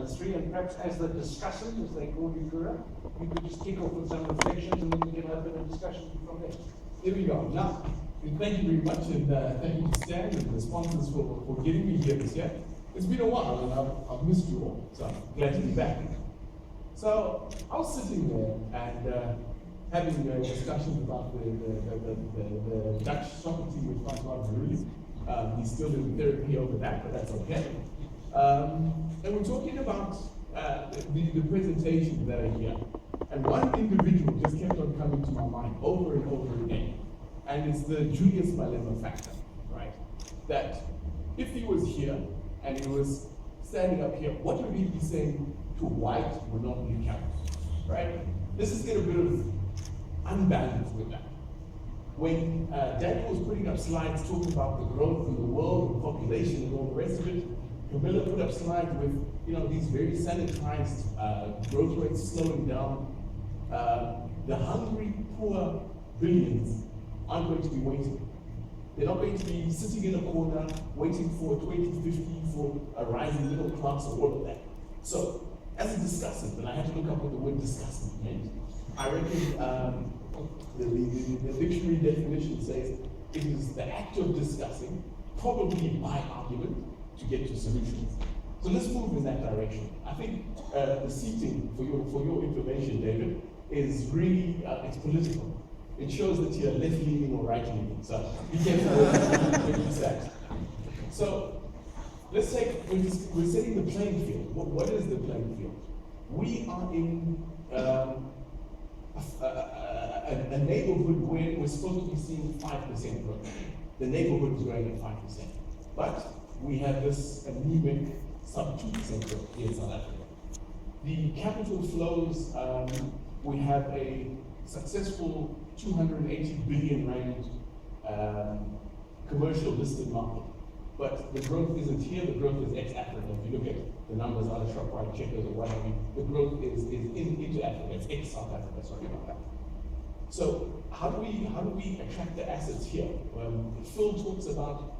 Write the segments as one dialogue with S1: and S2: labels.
S1: three, and perhaps as the discussant, as they call you, Kura, you could just kick off with some reflections and then we can open a discussion from there.
S2: Here we go. Now, thank you very much, and thank you to Stan and the sponsors for getting me here this year. It's been a while, and I've missed you all, so I'm glad to be back. So I was sitting there and having discussions about the Dutch sovereignty with Francois Verheugen. He's still in therapy over that, but that's okay. And we're talking about the presentations that are here. And one individual just kept on coming to my mind over and over again. And it's the Julius Malema factor, right? That if he was here and he was standing up here, what would he be saying to white monopoly capital, right? This is get a bit of unbalance with that. When Daniel was putting up slides talking about the growth in the world, the population and all the rest of it, Kamilla put up slides with these very sanitized growth rates slowing down. The hungry, poor billions aren't going to be waiting. They're not going to be sitting in a corner waiting for 2050 for a rising middle class or all of that. So, as a discussant, and I had to look up what the word discussant meant, I reckon the dictionary definition says it is the act of discussing, probably by argument, to get to solutions. So let's move in that direction. I think the seating, for your information, David, is really, it's political. It shows that you're left-leaning or right-leaning, so be careful when you say. So let's say we're setting the playing field. What is the playing field? We are in a neighborhood where we're supposed to be seeing 5% growth. The neighborhood is growing at 5%. But we have this anemic sub 2% growth here in South Africa. The capital flows, we have a successful 280 billion rand commercial listed market. But the growth isn't here, the growth is ex-Africa. If you look at the numbers out of ShopRite, Checkers, or what have you, the growth is into Africa, it's ex-South Africa, sorry about that. So how do we attract the assets here? Phil talks about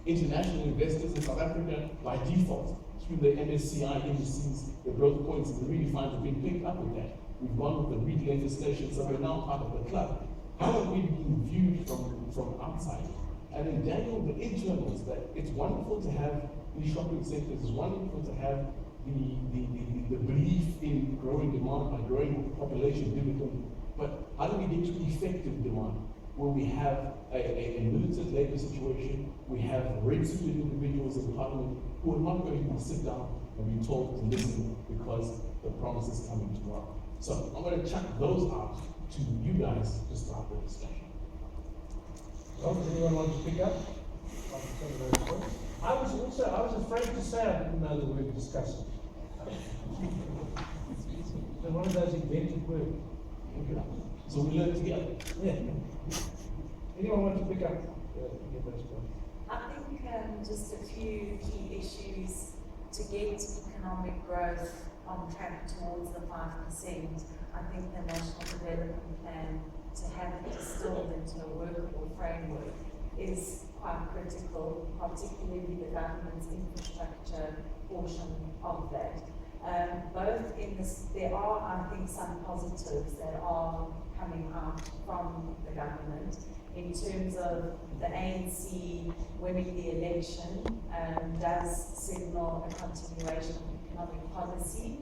S2: international investors in South Africa by default through the MSCI indices, the growth points, and the really funds have been picked up with that. We've gone with the REIT legislation, so we're now part of the club. How are we being viewed from outside? And in Daniel, the internals, that it's wonderful to have these shopping centers, it's wonderful to have the belief in growing demand by growing population dividend, but how do we get to effective demand? Where we have a militant labor situation, we have red-suited individuals in parliament who are not going to sit down and be told to listen because the promise is coming tomorrow. So I'm going to chuck those out to you guys to start the discussion.
S1: Well, does anyone want to pick up on some of those points? I was afraid to say I didn't know the word discussant. So one of those invented words.
S2: So we learn together.
S1: Yeah. Anyone want to pick up those points?
S3: I think just a few key issues to get economic growth on track towards the 5%. I think the National Development Plan, to have it distilled into a workable framework, is quite critical, particularly the government's infrastructure portion of that. Both in this, there are, I think, some positives that are coming out from the government in terms of the ANC winning the election does signal a continuation of economic policy.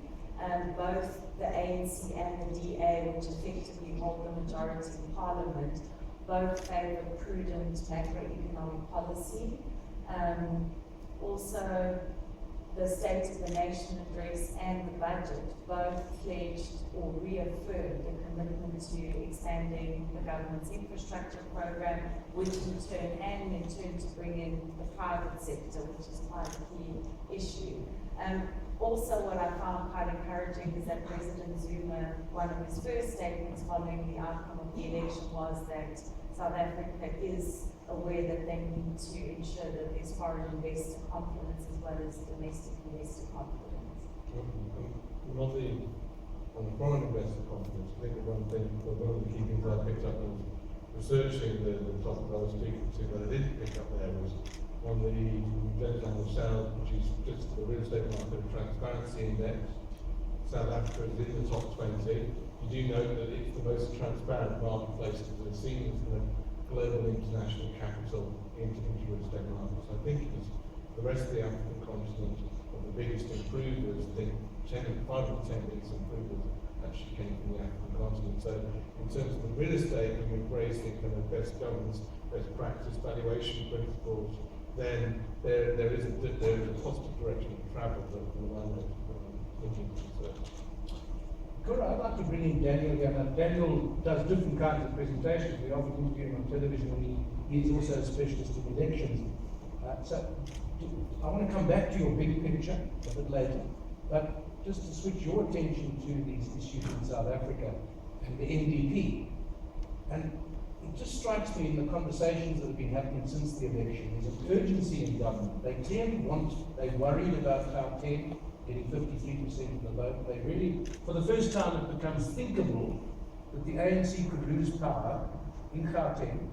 S3: Both the ANC and the DA, which effectively hold the majority in Parliament, both favour prudent macroeconomic policy. Also, the State of the Nation address and the budget both pledged or reaffirmed a commitment to expanding the government's infrastructure program, which in turn to bring in the private sector, which is quite a key issue. Also, what I found quite encouraging is that President Zuma, one of his first statements following the outcome of the election was that South Africa is aware that they need to ensure that there's foreign investor confidence as well as domestic investor confidence.
S4: On the foreign investor confidence, I think one of the key things I picked up was researching the topic I was speaking to, that I did pick up there was on the Lebanon South, which is just the real estate market transparency index. South Africa is in the top 20. You do note that it's the most transparent marketplace that we've seen as the global international capital into real estate markets. I think it was the rest of the African continent of the biggest improvers. I think 5 of the 10 biggest improvers actually came from the African continent. So in terms of the real estate, and we've raised the kind of best governance, best practice, valuation principles, then there is a positive direction of travel that the landlord looking to.
S1: Kura, I'd like to bring in Daniel again. Now, Daniel does different kinds of presentations. We often interview him on television, and he is also a specialist in elections. So I want to come back to your big picture a bit later, but just to switch your attention to these issues in South Africa and the NDP. And it just strikes me in the conversations that have been happening since the election, there's an urgency in government. They clearly they're worried about Gauteng getting 53% of the vote. They really, for the first time, it becomes thinkable that the ANC could lose power in Gauteng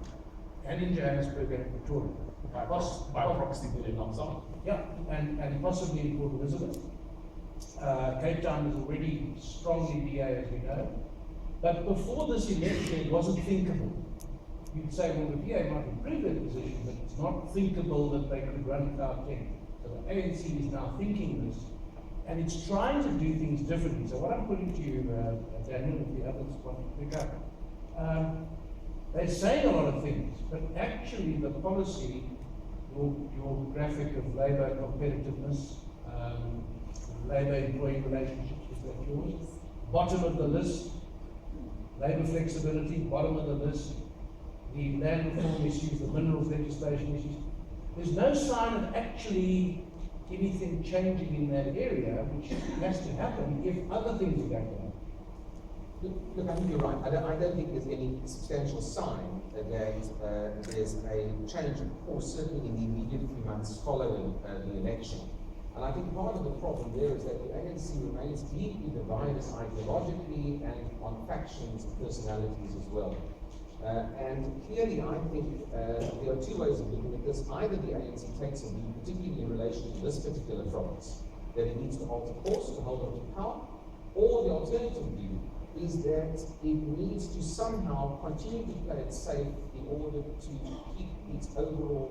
S1: and in Johannesburg and Pretoria.
S2: By proxy, they did not solve.
S1: Yeah, and possibly in Port Elizabeth. Cape Town is already strongly DA, as we know. But before this election, it wasn't thinkable. You'd say, well, the DA might improve their position, but it's not thinkable that they could run Gauteng. So the ANC is now thinking this, and it's trying to do things differently. So what I'm putting to you, Daniel, if the others want to pick up, they're saying a lot of things, but actually the policy, your graphic of labour competitiveness, labour-employee relationships, is that yours? Bottom of the list, labour flexibility, bottom of the list, the land reform issues, the minerals legislation issues. There's no sign of actually anything changing in that area, which has to happen if other things are going to happen.
S5: Look, I think you're right. I don't think there's any substantial sign that there's a change of course, certainly in the immediate few months following the election. And I think part of the problem there is that the ANC remains deeply divided ideologically and on factions and personalities as well. And clearly, I think there are two ways of looking at this. Either the ANC takes a view, particularly in relation to this particular province, that it needs to alter course to hold on to power, or the alternative view is that it needs to somehow continue to play it safe in order to keep its overall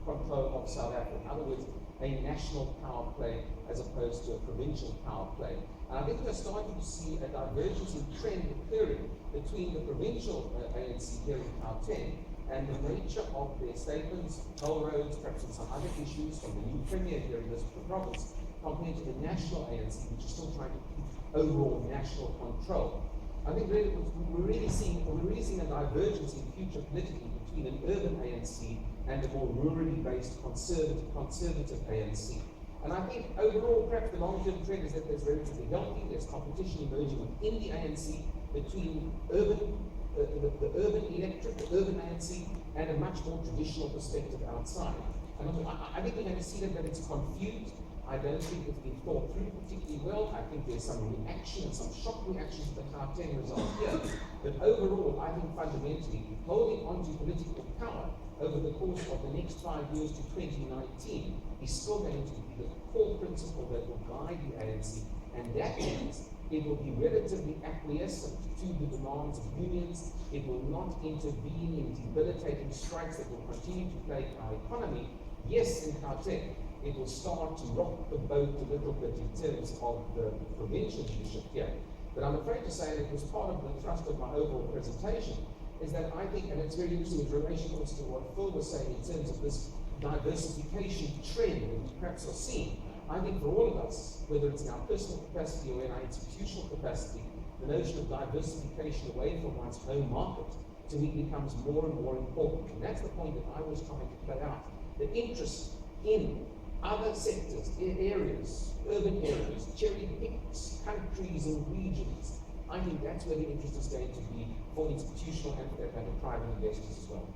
S5: control of South Africa. In other words, a national power play as opposed to a provincial power play. And I think we're starting to see a divergence in trend occurring between the provincial ANC here in Gauteng and the nature of their statements, toll roads, perhaps in some other issues from the new premier here in this province, compared to the national ANC, which is still trying to keep overall national control. I think really we're really seeing a divergence in future politically between an urban ANC and a more rurally based conservative ANC. And I think overall, perhaps the long-term trend is that there's relatively healthy, there's competition emerging within the ANC between the urban electorate, the urban ANC, and a much more traditional perspective outside. And I think we're going to see that it's confused. I don't think it's been thought through particularly well. I think there's some reaction and some shock reactions to the Gauteng result here. But overall, I think fundamentally, holding on to political power over the course of the next 5 years to 2019 is still going to be the core principle that will guide the ANC. And that means it will be relatively acquiescent to the demands of unions. It will not intervene in debilitating strikes that will continue to plague our economy. Yes, in Gauteng, it will start to rock the boat a little bit in terms of the provincial leadership here. But I'm afraid to say that it was part of the thrust of my overall presentation, is that I think, and it's very interesting in relation also to what Phil was saying in terms of this diversification trend that we perhaps are seeing. I think for all of us, whether it's in our personal capacity or in our institutional capacity, the notion of diversification away from one's home market to me becomes more and more important. And that's the point that I was trying to play out. The interest in other sectors, areas, urban areas, cherry picks, countries and regions. I think that's where the interest is going to be for institutional and for private investors as well.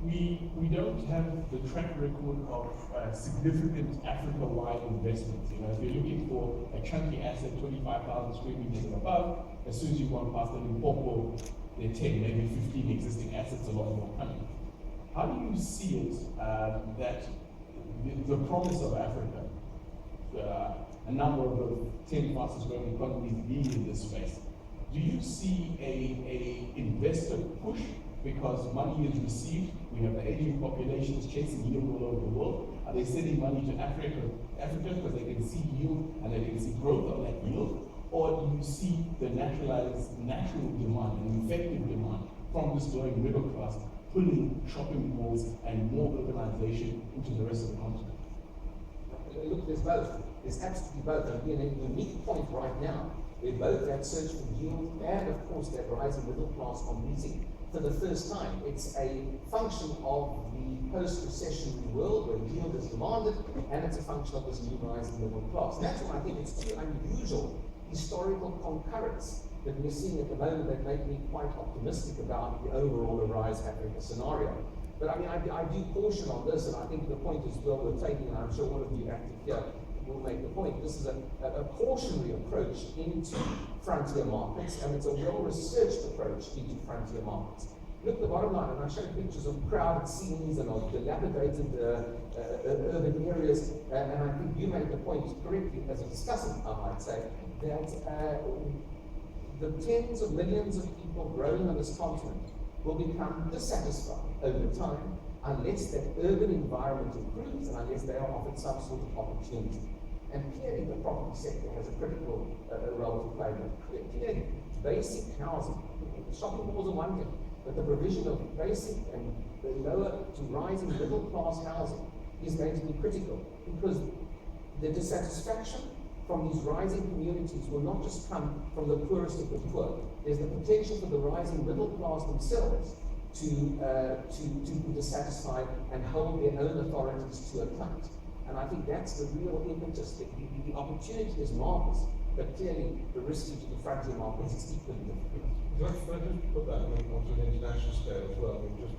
S2: We don't have the track record of significant Africa-wide investments. You know, if you're looking for a chunky asset, 25,000 square meters and above, as soon as you've gone past the Limpopo, there are 10, maybe 15 existing assets, a lot more coming. how do you see it that the promise of Africa, a number of the 10 fastest growing economies being in this space, do you see a investor push because money is received? We have the aging populations chasing yield all over the world. Are they sending money to Africa because they can see yield and they can see growth on that yield? Or do you see the natural demand and effective demand from this growing middle class pulling shopping malls and more urbanization into the rest of the continent?
S5: Look, there's both. There's absolutely both. And we're in a unique point right now where both that search for yield and, of course, that rising middle class are meeting for the first time. It's a function of the post-recessionary world where yield is demanded, and it's a function of this new rising middle class. That's why I think it's two unusual historical concurrence that we're seeing at the moment that make me quite optimistic about the overall Arise Africa scenario. But I mean, I do caution on this, and I think the point is well worth taking, and I'm sure all of you active here will make the point. This is a cautionary approach into frontier markets, and it's a well-researched approach into frontier markets. Look at the bottom line, and I showed pictures of crowded scenes and of dilapidated urban areas, and I think you made the point correctly as a discussant, I might say, that the tens of millions of people growing on this continent will become dissatisfied over time unless that urban environment improves and unless they are offered some sort of opportunity. And clearly the property sector has a critical role to play. Clearly, basic housing, shopping malls are one thing, but the provision of basic and the lower to rising middle class housing is going to be critical, because the dissatisfaction from these rising communities will not just come from the poorest of the poor. There's the potential for the rising middle class themselves to be dissatisfied and hold their own authorities to account. And I think that's the real impetus. The opportunity is marvelous, but clearly the risk to the frontier markets is equally difficult.
S4: Can I just put that onto an international scale as well? I mean, just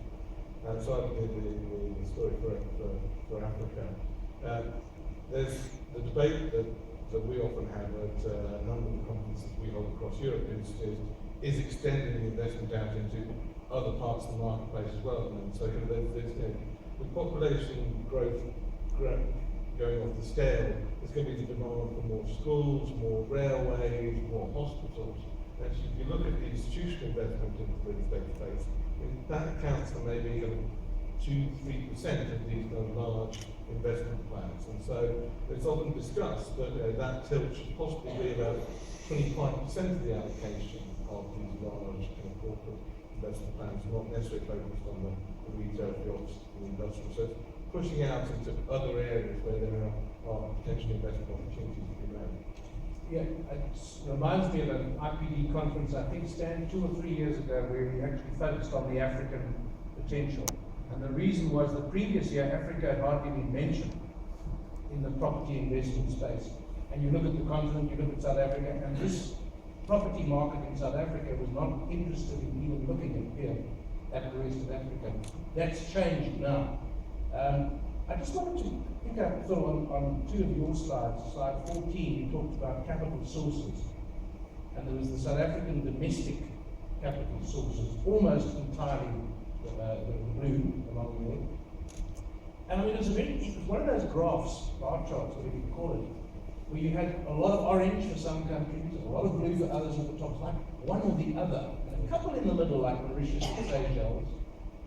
S4: outside of the story for Africa, there's the debate that we often have at a number of the conferences we hold across Europe is extending the investment out into other parts of the marketplace as well. And so with population growth going off the scale, there's going to be the demand for more schools, more railways, more hospitals. Actually, if you look at the institutional investment in the real estate space, that accounts for maybe 2-3% of these large investment plans. And so it's often discussed that that tilt should possibly be about 25% of the allocation of these large corporate investment plans, not necessarily focused on the retail, the office, the industrial. So it's pushing out into other areas where there are potential investment opportunities to be made.
S1: Yeah, it reminds me of an IPD conference, I think, Stan, 2 or 3 years ago, where we actually focused on the African potential. And the reason was the previous year, Africa had hardly been mentioned in the property investment space. And you look at the continent, you look at South Africa, and this property market in South Africa was not interested in even looking at here at the rest of Africa. That's changed now. I just wanted to pick up, Phil, on 2 of your slides. Slide 14, you talked about capital sources. And there was the South African domestic capital sources, almost entirely the blue along there. And I mean, it was one of those graphs, bar charts, whatever you call it, where you had a lot of orange for some countries, a lot of blue for others at the top, like one or the other, and a couple in the middle, like Mauritius and Seychelles.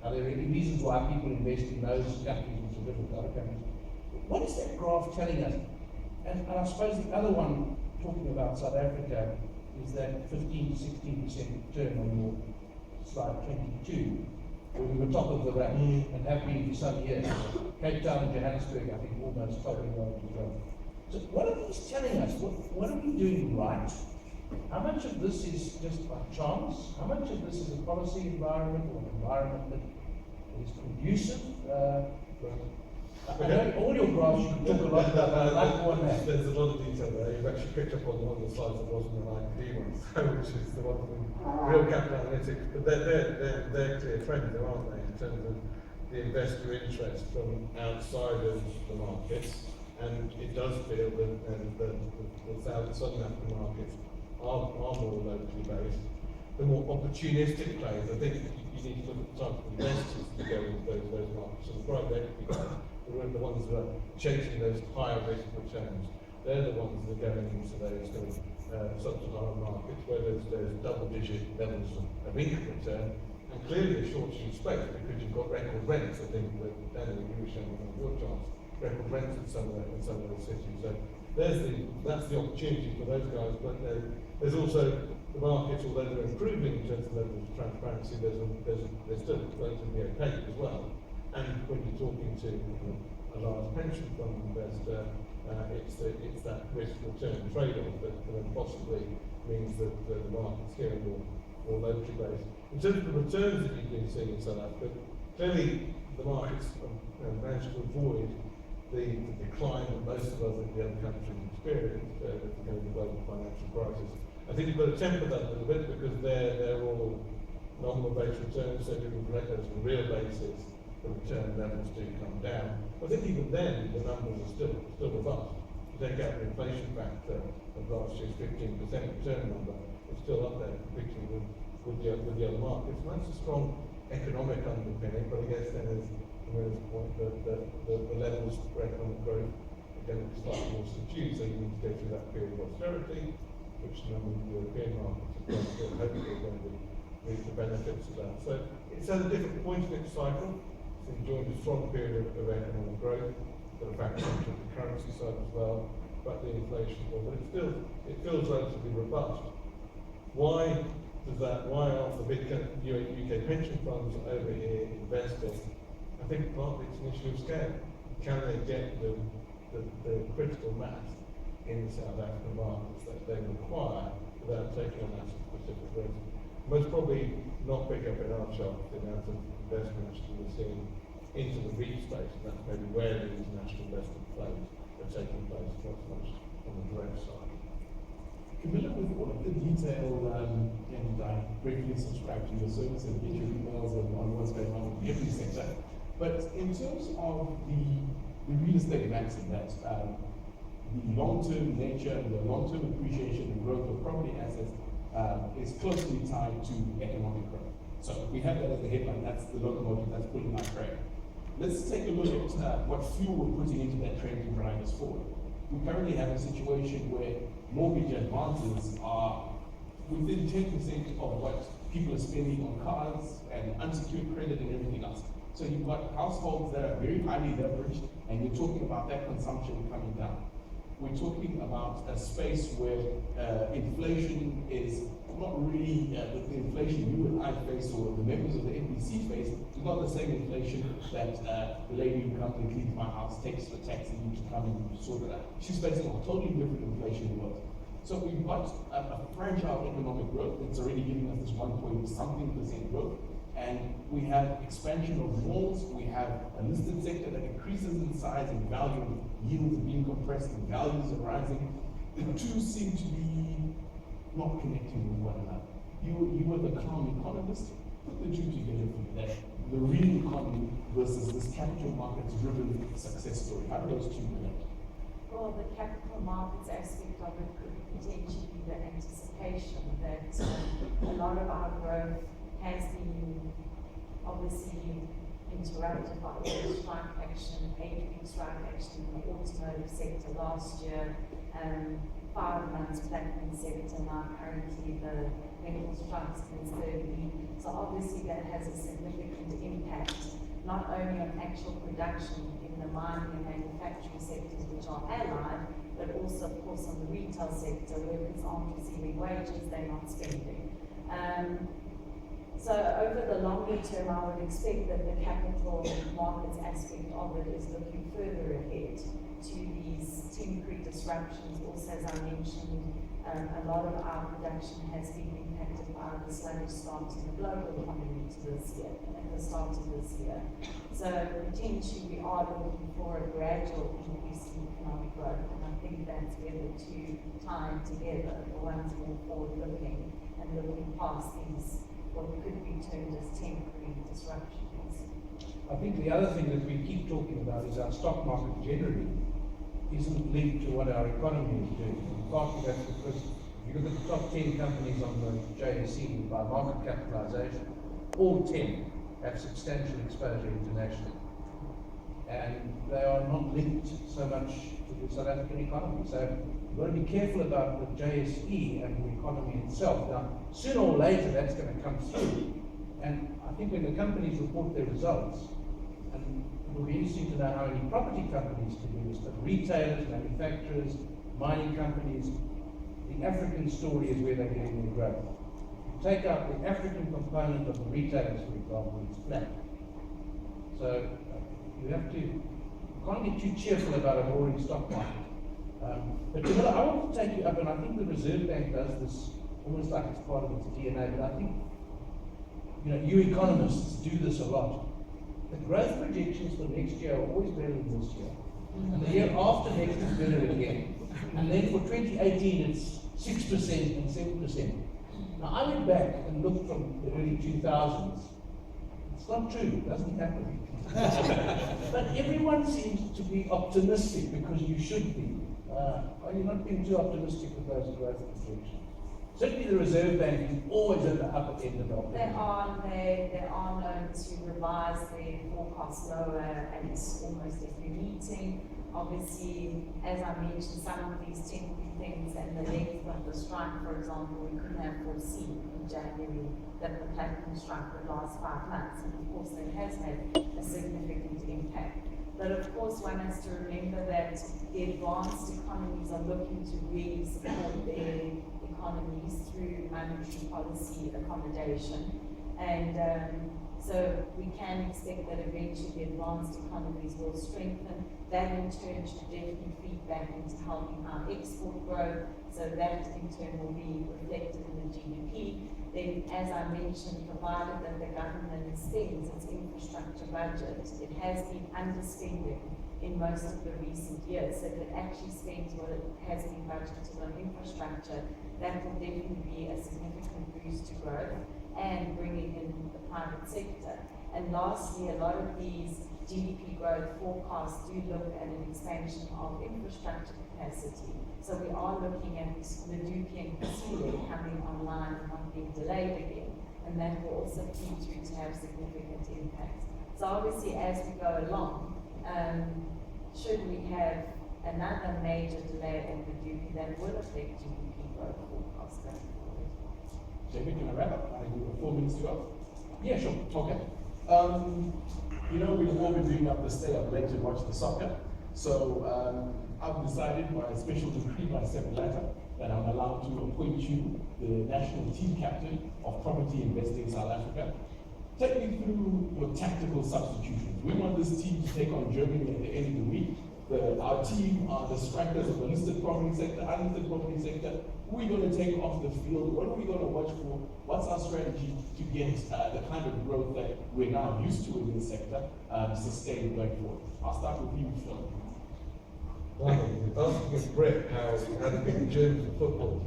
S1: Now, there are reasons why people invest in those countries which are different to other countries. What is that graph telling us? And I suppose the other one, talking about South Africa, is that 15 to 16% return on your slide 22, where we were top of the range and have been for some years. Cape Town and Johannesburg, I think, almost topping on as well. So what are these telling us? What are we doing right? How much of this is just by chance? How much of this is a policy environment or an environment that is conducive? I know all your graphs you can talk a lot about, but I'd like more on that.
S4: There's a lot of detail there. You've actually picked up on one of the slides that wasn't an IPD one, which is the one from real capital analytics. But they're clear trends there, aren't they, in terms of the investor interest from outside of the markets. And it does feel that the South and Southern African markets are more locally based. the more opportunistic players, I think you need to look at the type of investors that go into those markets. So the private equity guys, the ones that are chasing those higher risk returns, they're the ones that are going into those sub-Saharan markets where there's double-digit levels of income return, and clearly a short-term space because you've got record rents. I think that Daniel, you were showing on your charts, record rents in some of those cities. So that's the opportunity for those guys. But there's also the markets, although they're improving in terms of levels of transparency, they're still relatively opaque as well. And when you're talking to a large pension fund investor, it's that risk return trade-off that possibly means that the market's here more locally based. In terms of the returns that you've been seeing in South Africa, clearly the markets have managed to avoid the decline that most of us in the other countries experienced during the global financial crisis. I think you've got to temper that a little bit because they're all nominal base returns, so if you correct those on a real basis, the return levels do come down. I think even then the numbers are still robust. If you take out the inflation factor of last year's 15% return number, it's still up there competing with the other markets. And that's a strong economic underpinning, but I guess then there's the point that the levels for economic growth are going to be slightly more subdued, so you need to go through that period of austerity, which a number of European markets have gone through, and hopefully are going to reap the benefits of that. So it's at a different point in its cycle. It's enjoying a strong period of economic growth, but a factor into the currency side as well, but the inflation as well. But it feels relatively robust. Why are the big UK pension funds over here investing? I think partly it's an issue of scale. Can they get the critical mass in the South African markets that they require without taking on that specific risk? Most probably not pick up in our chart the amount of investment that we're seeing into the REIT space, and that's maybe where the international investment flows are taking place, not so much on the direct side.
S2: Kamilla, with all of the detail, and I regularly subscribe to your service and get your emails on what's going on in every sector. But in terms of the real estate maxim, that the long-term nature, the long-term appreciation and growth of property assets is closely tied to economic growth. So we have that as the headline, that's the locomotive that's pulling our train. Let's take a look at what fuel we're putting into that train to drive us forward. We currently have a situation where mortgage advances are within 10% of what people are spending on cars and unsecured credit and everything else. So you've got households that are very highly leveraged, and you're talking about that consumption coming down. We're talking about a space where inflation is not really the inflation you and I face or the members of the NBC face. It's not the same inflation that the lady who comes and cleans my house takes the taxi to come and sort it out. She's facing a totally different inflation world. So we've got a fragile economic growth that's already giving us this 1.something% growth. And we have expansion of malls, we have a listed sector that increases in size and value, yields are being compressed and values are rising. The two seem to be not connecting with one another. You were the calm economist, put the two together for me, that the real economy versus this capital markets driven success story. How do those two connect?
S3: Well, the capital markets aspect of it could potentially be the anticipation that a lot of our growth has been obviously interrupted by the strike action, 8-week strike action in the automotive sector last year, 5 months platinum sector, now currently the medical strikes in its 3rd week. So obviously that has a significant impact, not only on actual production in the mining and manufacturing sectors which are allied, but also of course on the retail sector, workers aren't receiving wages, they're not spending. So over the longer term, I would expect that the capital markets aspect of it is looking further ahead to these temporary disruptions. Also, as I mentioned, a lot of our production has been impacted by the sluggish start in the global economy to this year, at the start of this year. So potentially we are looking for a gradual increase in economic growth, and I think that's where the two tie together. The one's more forward-looking and looking past these what could be termed as temporary disruptions.
S1: I think the other thing that we keep talking about is our stock market generally isn't linked to what our economy is doing. And partly that's because you look at the top 10 companies on the JSE by market capitalization, all 10 have substantial exposure internationally. And they are not linked so much to the South African economy. So you've got to be careful about the JSE and the economy itself. Now, sooner or later, that's going to come through. And I think when the companies report their results, and it will be interesting to know how many property companies can do this, but retailers, manufacturers, mining companies, the African story is where they're getting their growth. Take out the African component of the retailers, for example, it's flat. So you can't get too cheerful about a roaring stock market. But Kamilla, I want to take you up, and I think the Reserve Bank does this almost like it's part of its DNA, but I think, you economists do this a lot. The growth projections for next year are always better than this year. And the year after next is better again. And then for 2018, it's 6% and 7%. Now, I went back and looked from the early 2000s. It's not true, it doesn't happen. But everyone seems to be optimistic because you should be. Are you not being too optimistic with those growth projections? Certainly the Reserve Bank is always at the upper end of the optimism.
S3: They are known to revise their forecast lower at almost every meeting. Obviously, as I mentioned, some of these technical things and the length of the strike, for example, we couldn't have foreseen in January that the Kaplan strike would last 5 months, and of course that has had a significant impact. But of course one has to remember that the advanced economies are looking to really support their economies through monetary policy accommodation. And so we can expect that eventually the advanced economies will strengthen. That in turn should definitely feed back into helping our export growth. So that in turn will be reflected in the GDP. Then, as I mentioned, provided that the government spends its infrastructure budget, it has been underspending in most of the recent years. So if it actually spends what it has been budgeted on infrastructure, that will definitely be a significant boost to growth and bringing in the private sector. And lastly, a lot of these GDP growth forecasts do look at an expansion of infrastructure capacity. So we are looking at the Duke and Tily coming online and not being delayed again. And that will also feed through to have significant impacts. So obviously as we go along, should we have another major delay in the Duke, that will affect GDP growth forecasts going forward.
S2: JP, can I wrap up? I do 4 minutes to go.
S1: Yeah, sure.
S2: Okay. We've all been doing up the stay up late to watch the soccer. So I've decided by a special decree by 7 letter that I'm allowed to appoint you the national team captain of Property Investing South Africa. Take me through your tactical substitutions. We want this team to take on Germany at the end of the week. Our team are the strikers of the listed property sector, unlisted property sector. Who are we going to take off the field? What are we going to watch for? What's our strategy to get the kind of growth that we're now used to in this sector sustained going forward? I'll start with you, Phil.
S4: Asking Brett how to beat the Germans in football.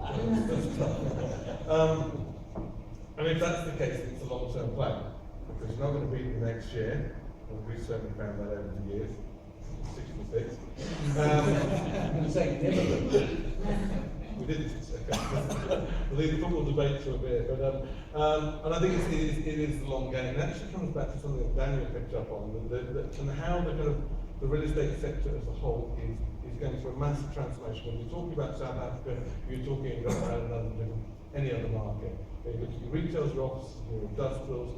S4: And if that's the case, it's a long-term plan, because you're not going to beat them next year. Well, we've certainly found that over the years. 66.
S1: I'm going to say never.
S4: We didn't. We'll leave the football debate to a bit, but and I think it is the long game. And it actually comes back to something that Daniel picked up on, and how the real estate sector as a whole is going through a massive transformation. When you're talking about South Africa, you're talking about any other market. When you look at your retails, your offices, your industrials,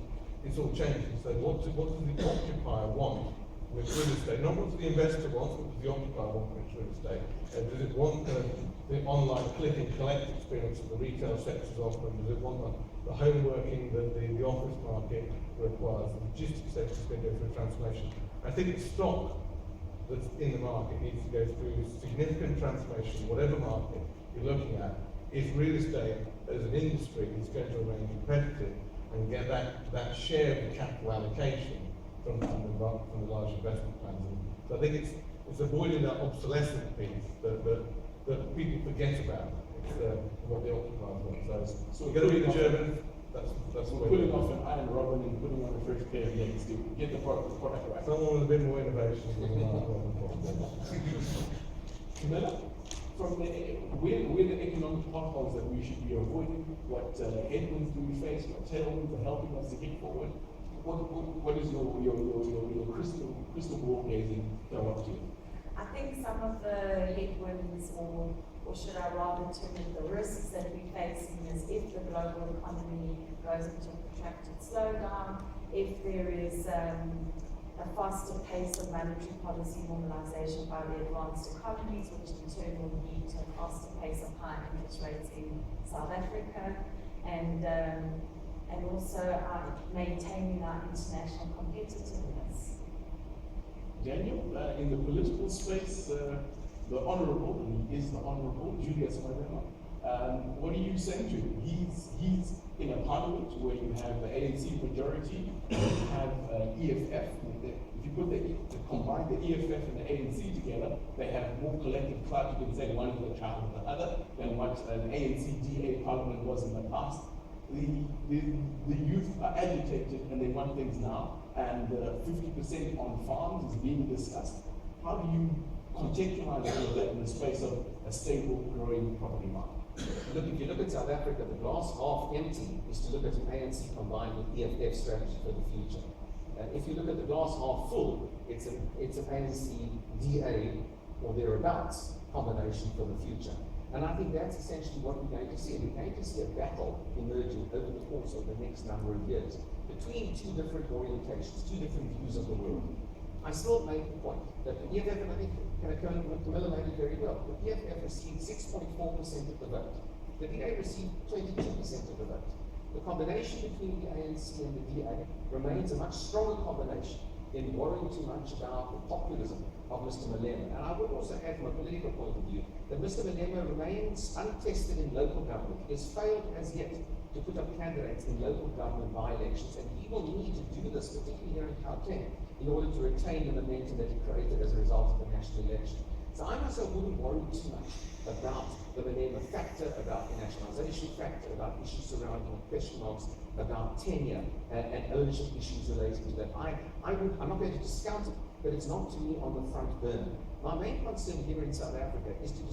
S4: it's all changing. So what does the occupier want with real estate? Not what does the investor want, what does the occupier want with real estate? Does it want the online click and collect experience that the retail sector is offering? Does it want the home working that the office market requires? The logistics sector is going to go through a transformation. I think the stock that's in the market needs to go through significant transformation, whatever market you're looking at, if real estate as an industry is going to remain competitive and get that share of the capital allocation from the large investment plans. So I think it's avoiding that obsolescence piece that people forget about. It's what the occupiers want. So we're going to be the German. That's
S2: we're putting off an Iron Robin and putting on a fresh pair of legs to get the product right.
S4: Someone with a bit more innovation than the last one.
S2: Kamilla? from where the economic potholes that we should be avoiding, what headwinds do we face, what tailwinds are helping us to get forward. What is your crystal ball gazing throw up to you?
S3: I think some of the headwinds, or should I rather term it the risks that we're facing, is if the global economy goes into a protracted slowdown, if there is a faster pace of monetary policy normalization by the advanced economies, which in turn will lead to a faster pace of high interest rates in South Africa, and also maintaining our international competitiveness.
S2: Daniel, in the political space, the Honourable, and he is the Honourable, Julius Malema, what are you saying to him? He's in a parliament where you have the ANC majority, you have EFF. If you combine the EFF and the ANC together, they have more collective clout, you can say one is the child of the other, than what an ANC-DA parliament was in the past. The youth are agitated and they want things now, and 50% on farms is being discussed. How do you contextualize all of that in the space of a stable, growing property market?
S5: Look, if you look at South Africa, the glass half empty is to look at an ANC combined with EFF strategy for the future. If you look at the glass half full, it's an ANC-DA or thereabouts combination for the future. And I think that's essentially what we're going to see. We're going to see a battle emerging over the course of the next number of years between two different orientations, two different views of the world. I still make the point that the EFF, and I think Kamilla made it very well, the EFF received 6.4% of the vote. The DA received 22% of the vote. The combination between the ANC and the DA remains a much stronger combination than worrying too much about the populism of Mr. Malema. And I would also add from a political point of view that Mr. Malema remains untested in local government. He has failed as yet to put up candidates in local government by-elections, and he will need to do this, particularly here in Gauteng, in order to retain the momentum that he created as a result of the national election. So I myself wouldn't worry too much about the Malema factor, about the nationalisation factor, about issues surrounding question marks, about tenure and ownership issues relating to that. I'm not going to discount it, but it's not to me on the front burner. My main concern here in South Africa is to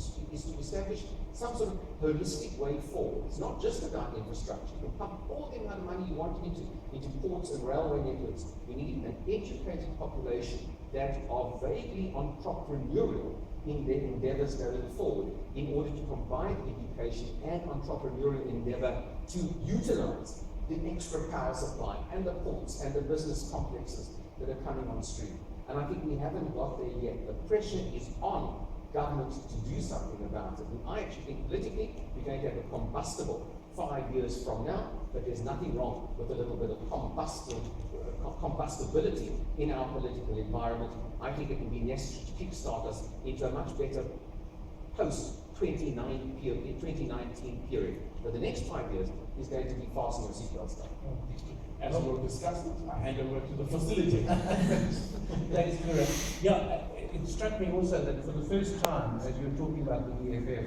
S5: establish some sort of holistic way forward. It's not just about infrastructure. You can pump all the amount of money you want into ports and railway networks. We need an educated population that are vaguely entrepreneurial in their endeavors going forward in order to combine education and entrepreneurial endeavor to utilize the extra power supply and the ports and the business complexes that are coming on stream. And I think we haven't got there yet. The pressure is on government to do something about it. And I actually think politically we're going to have a combustible 5 years from now, but there's nothing wrong with a little bit of combustibility in our political environment. I think it will be necessary to kickstart us into a much better post-2019 period. But the next 5 years is going to be faster than seatbelt stuff.
S2: As we're discussing, I hand over to the facilitator.
S1: That is correct. Yeah, it struck me also that for the first time, as you were talking about the EFF,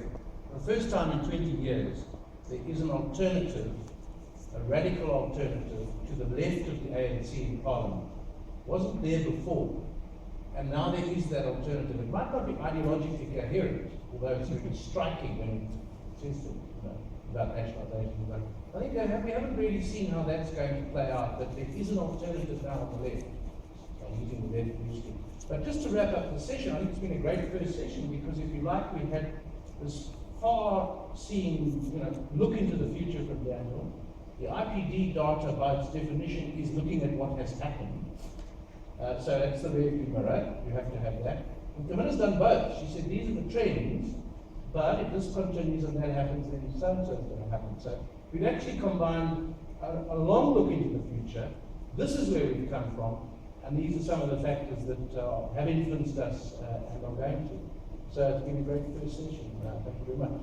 S1: for the first time in 20 years, there is an alternative, a radical alternative to the left of the ANC in Parliament. Wasn't there before, and now there is that alternative. It might not be ideologically coherent, although it's really striking when it says about nationalisation. But I think we haven't really seen how that's going to play out, but there is an alternative now on the left. I'm using the left loosely. But just to wrap up the session, I think it's been a great first session because if you like, we had this far-seeing, look into the future from Daniel. The IPD data, by its definition, is looking at what has happened. So that's the rearview mirror. You have to have that. And Kamilla's done both. She said these are the trends, but if this continues and that happens, then so-and-so is going to happen. So we've actually combined a long look into the future. This is where we've come from, and these are some of the factors that have influenced us and are going to. So it's been a great first session. Thank you very much.